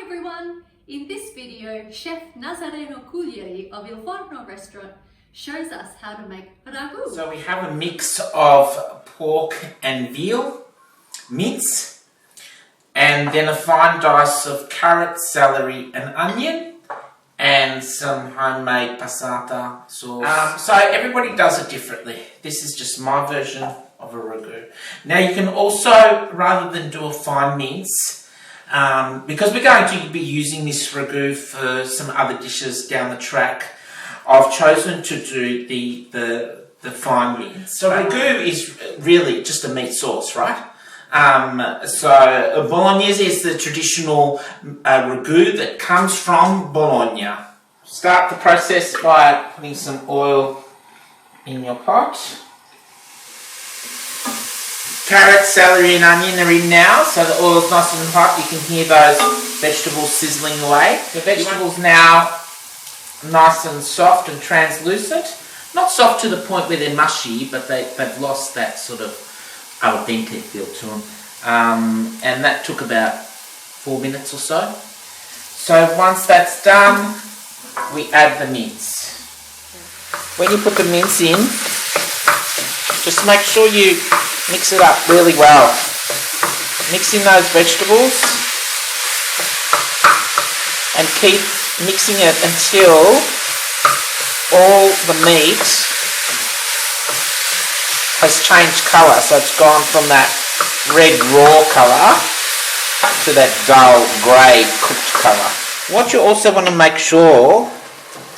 everyone! In this video, Chef Naz Cugliari of Il Forno restaurant shows us how to make ragu. So we have a mix of pork and veal, mince, and then a fine dice of carrot, celery and onion, and some homemade passata sauce. So everybody does it differently. This is just my version of a ragu. Now you can also, rather than do a fine mince, because we're going to be using this ragu for some other dishes down the track, I've chosen to do the fine mince. So ragu is really just a meat sauce, right? So bolognese is the traditional ragu that comes from Bologna. Start the process by putting some oil in your pot. Carrot, celery and onion are in now, so the oil's nice and hot. You can hear those vegetables sizzling away. The vegetables now nice and soft and translucent. Not soft to the point where they're mushy, but they've lost that sort of al dente feel to them. And that took about 4 minutes or so. So once that's done, we add the mince. When you put the mince in, just make sure you mix it up really well. Mix in those vegetables and keep mixing it until all the meat has changed colour. So it's gone from that red raw colour to that dull grey cooked colour. What you also want to make sure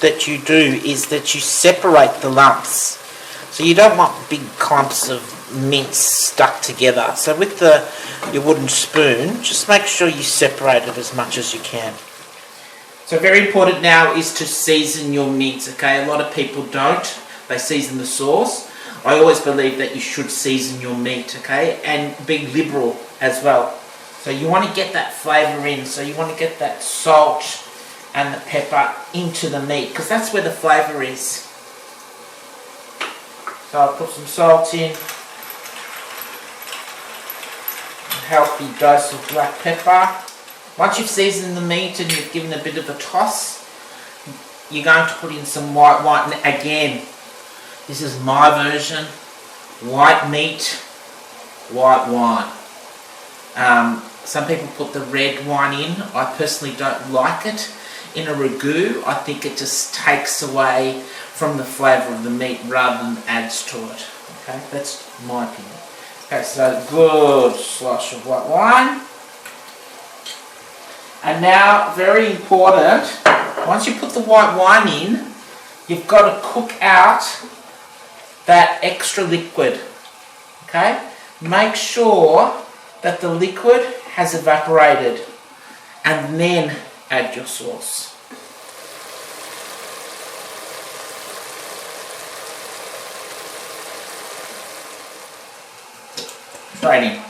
that you do is that you separate the lumps. So you don't want big clumps of mince stuck together. So with your wooden spoon, just make sure you separate it as much as you can. So very important now is to season your meats, okay? A lot of people don't. They season the sauce. I always believe that you should season your meat, okay? And be liberal as well. So you want to get that flavour in. So you want to get that salt and the pepper into the meat, because that's where the flavour is. So I'll put some salt in. A healthy dose of black pepper. Once you've seasoned the meat and you've given a bit of a toss, you're going to put in some white wine. And again, this is my version. White meat, white wine. Some people put the red wine in. I personally don't like it in a ragu. I think it just takes away from the flavour of the meat rather than adds to it. Okay, that's my opinion. Okay, so good slosh of white wine. And now, very important, once you put the white wine in, you've got to cook out that extra liquid. Okay? Make sure that the liquid has evaporated and then add your sauce. Straight in.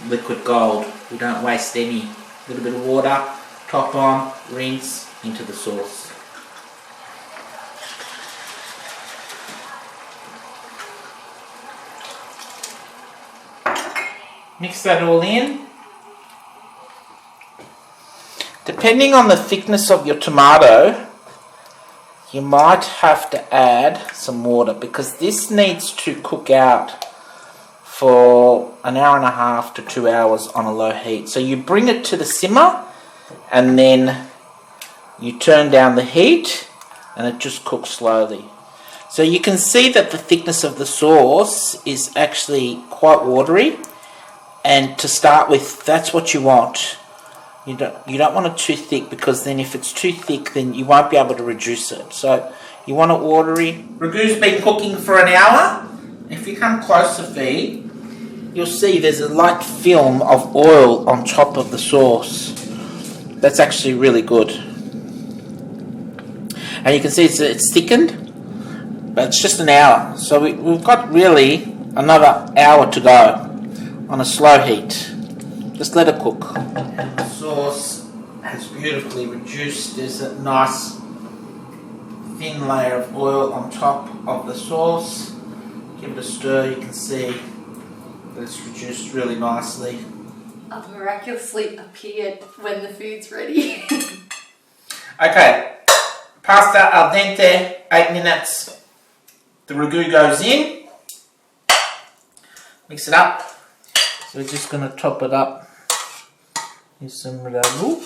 Liquid gold. We don't waste any. Little bit of water, top on, rinse into the sauce. Mix that all in. Depending on the thickness of your tomato, you might have to add some water, because this needs to cook out for an hour and a half to 2 hours on a low heat. So you bring it to the simmer and then you turn down the heat and it just cooks slowly. So you can see that the thickness of the sauce is actually quite watery, and to start with, that's what you want. You don't want it too thick, because then if it's too thick, then you won't be able to reduce it. So you want it watery. Ragu's been cooking for an hour. If you come closer, Fee, you'll see there's a light film of oil on top of the sauce. That's actually really good. And you can see it's thickened, but it's just an hour. So we've got really another hour to go on a slow heat. Just let it cook. And the sauce has beautifully reduced. There's a nice thin layer of oil on top of the sauce. give it a stir, you can see that it's reduced really nicely. I've miraculously appeared when the food's ready. Okay, pasta al dente, 8 minutes. The ragu goes in. Mix it up. So we're just going to top it up with some ragu.